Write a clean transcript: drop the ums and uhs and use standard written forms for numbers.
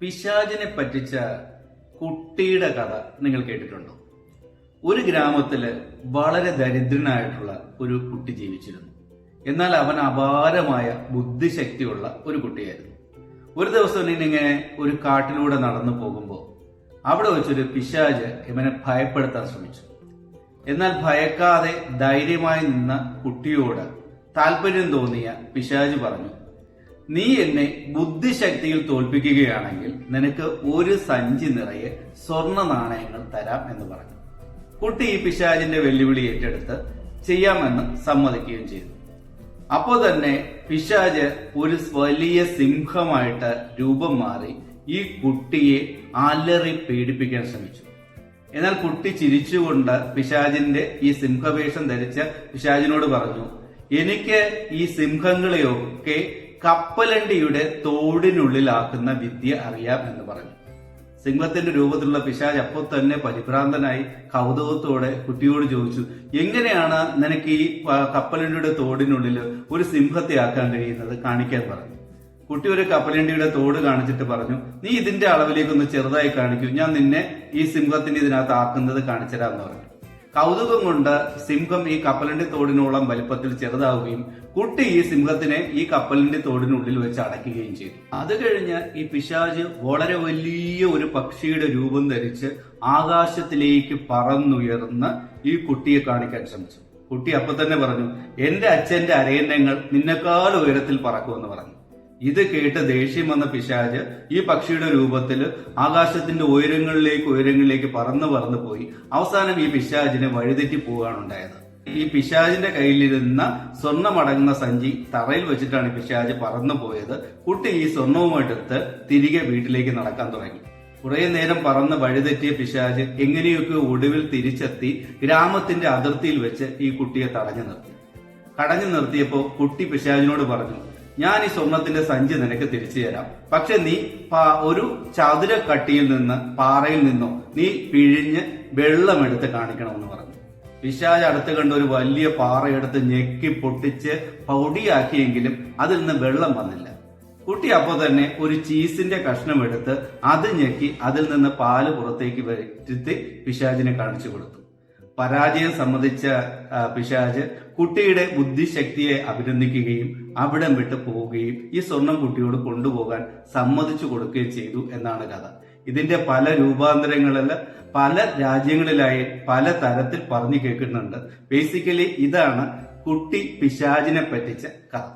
പിശാചിനെ പറ്റിച്ച കുട്ടിയുടെ കഥ നിങ്ങൾ കേട്ടിട്ടുണ്ടോ? ഒരു ഗ്രാമത്തില് വളരെ ദരിദ്രനായിട്ടുള്ള ഒരു കുട്ടി ജീവിച്ചിരുന്നു. എന്നാൽ അവൻ അപാരമായ ബുദ്ധിശക്തിയുള്ള ഒരു കുട്ടിയായിരുന്നു. ഒരു ദിവസം ഇങ്ങനെ ഒരു കാട്ടിലൂടെ നടന്നു പോകുമ്പോൾ അവിടെ വെച്ചൊരു പിശാച് ഇവനെ ഭയപ്പെടുത്താൻ ശ്രമിച്ചു. എന്നാൽ ഭയക്കാതെ ധൈര്യമായി നിന്ന കുട്ടിയോട് താല്പര്യം തോന്നിയ പിശാച് പറഞ്ഞു, നീ എന്നെ ബുദ്ധിശക്തിയിൽ തോൽപ്പിക്കുകയാണെങ്കിൽ നിനക്ക് ഒരു സഞ്ചി നിറയെ സ്വർണ്ണ നാണയങ്ങൾ തരാം എന്ന് പറഞ്ഞു. കുട്ടി ഈ പിശാചിന്റെ വെല്ലുവിളി ഏറ്റെടുത്ത് ചെയ്യാമെന്ന് സമ്മതിക്കുകയും ചെയ്തു. അപ്പോൾ തന്നെ പിശാച് ഒരു വലിയ സിംഹമായിട്ട് രൂപം മാറി ഈ കുട്ടിയെ അലറി പേടിപ്പിക്കാൻ ശ്രമിച്ചു. എന്നാൽ കുട്ടി ചിരിച്ചുകൊണ്ട് പിശാചിന്റെ ഈ സിംഹവേഷം ധരിച്ച പിശാചിനോട് പറഞ്ഞു, എനിക്ക് ഈ സിംഹങ്ങളെയൊക്കെ കപ്പലണ്ടിയുടെ തോടിനുള്ളിലാക്കുന്ന വിദ്യ അറിയാം എന്ന് പറഞ്ഞു. സിംഹത്തിന്റെ രൂപത്തിലുള്ള പിശാച് അപ്പോൾ തന്നെ പരിഭ്രാന്തനായി കൗതുകത്തോടെ കുട്ടിയോട് ചോദിച്ചു, എങ്ങനെയാണ് നിനക്ക് ഈ കപ്പലണ്ടിയുടെ തോടിനുള്ളിൽ ഒരു സിംഹത്തെ ആക്കാൻ കഴിയുന്നത്? കാണിക്കാൻ പറഞ്ഞു. കുട്ടി ഒരു കപ്പലണ്ടിയുടെ തോട് കാണിച്ചിട്ട് പറഞ്ഞു, നീ ഇതിന്റെ അളവിലേക്കൊന്ന് ചെറുതായി കാണിക്കൂ, ഞാൻ നിന്നെ ഈ സിംഹത്തിന് ഇതിനകത്ത് ആക്കുന്നത് കാണിച്ചുതരാമെന്ന് പറഞ്ഞു. കൗതുകം കൊണ്ട് സിംഹം ഈ കപ്പലണ്ടി തോടിനോളം വലിപ്പത്തിൽ ചെറുതാവുകയും കുട്ടി ഈ സിംഹത്തിനെ ഈ കപ്പലിന്റെ തോടിനുള്ളിൽ വെച്ച് അടയ്ക്കുകയും ചെയ്തു. അത് കഴിഞ്ഞ് ഈ പിശാച് വളരെ വലിയ ഒരു പക്ഷിയുടെ രൂപം ധരിച്ച് ആകാശത്തിലേക്ക് പറന്നുയർന്ന് ഈ കുട്ടിയെ കാണിക്കാൻ ശ്രമിച്ചു. കുട്ടി അപ്പൊ തന്നെ പറഞ്ഞു, എന്റെ അച്ഛന്റെ അരയന്നങ്ങൾ നിന്നെക്കാൾ ഉയരത്തിൽ പറക്കുമെന്ന് പറഞ്ഞു. ഇത് കേട്ട് ദേഷ്യം വന്ന പിശാച് ഈ പക്ഷിയുടെ രൂപത്തിൽ ആകാശത്തിന്റെ ഉയരങ്ങളിലേക്ക് പറന്നു പോയി. അവസാനം ഈ പിശാചിനെ വഴിതെറ്റി പോവുകയാണ് ഉണ്ടായത്. ഈ പിശാചിന്റെ കയ്യിലിരുന്ന സ്വർണ്ണമടങ്ങുന്ന സഞ്ചി തറയിൽ വെച്ചിട്ടാണ് ഈ പിശാച് പറന്നു പോയത്. കുട്ടി ഈ സ്വർണവുമായിട്ടെടുത്ത് തിരികെ വീട്ടിലേക്ക് നടക്കാൻ തുടങ്ങി. കുറെ നേരം പറന്ന് വഴിതെറ്റിയ പിശാച് എങ്ങനെയൊക്കെ ഒടുവിൽ തിരിച്ചെത്തി ഗ്രാമത്തിന്റെ അതിർത്തിയിൽ വെച്ച് ഈ കുട്ടിയെ തടഞ്ഞു നിർത്തിയപ്പോ കുട്ടി പിശാചിനോട് പറഞ്ഞു, ഞാൻ ഈ സ്വർണത്തിന്റെ സഞ്ചി നിനക്ക് തിരിച്ചു തരാം, പക്ഷെ നീ ഒരു ചതുരക്കട്ടിയിൽ നിന്ന് പാറയിൽ നിന്നോ നീ പിഴിഞ്ഞ് വെള്ളമെടുത്ത് കാണിക്കണമെന്ന് പറഞ്ഞു. പിശാച് അടുത്ത് കണ്ട ഒരു വലിയ പാറയെടുത്ത് ഞെക്കി പൊട്ടിച്ച് പൊടിയാക്കിയെങ്കിലും അതിൽ നിന്ന് വെള്ളം വന്നില്ല. കുട്ടി അപ്പോൾ തന്നെ ഒരു ചീസിന്റെ കഷ്ണം എടുത്ത് അത് ഞെക്കി അതിൽ നിന്ന് പാല് പുറത്തേക്ക് വരുത്തി പിശാചിനെ കാണിച്ചു കൊടുത്തു. പരാജയം സമ്മതിച്ച പിശാച് കുട്ടിയുടെ ബുദ്ധിശക്തിയെ അഭിനന്ദിക്കുകയും അവിടം വിട്ടു പോവുകയും ഈ സ്വർണം കുട്ടിയോട് കൊണ്ടുപോകാൻ സമ്മതിച്ചു കൊടുക്കുകയും ചെയ്തു എന്നാണ് കഥ. ഇതിന്റെ പല രൂപാന്തരങ്ങളിൽ പല രാജ്യങ്ങളിലായി പല തരത്തിൽ പറഞ്ഞു കേൾക്കുന്നുണ്ട്. ബേസിക്കലി ഇതാണ് കുട്ടി പിശാചിനെ പറ്റിച്ച കഥ.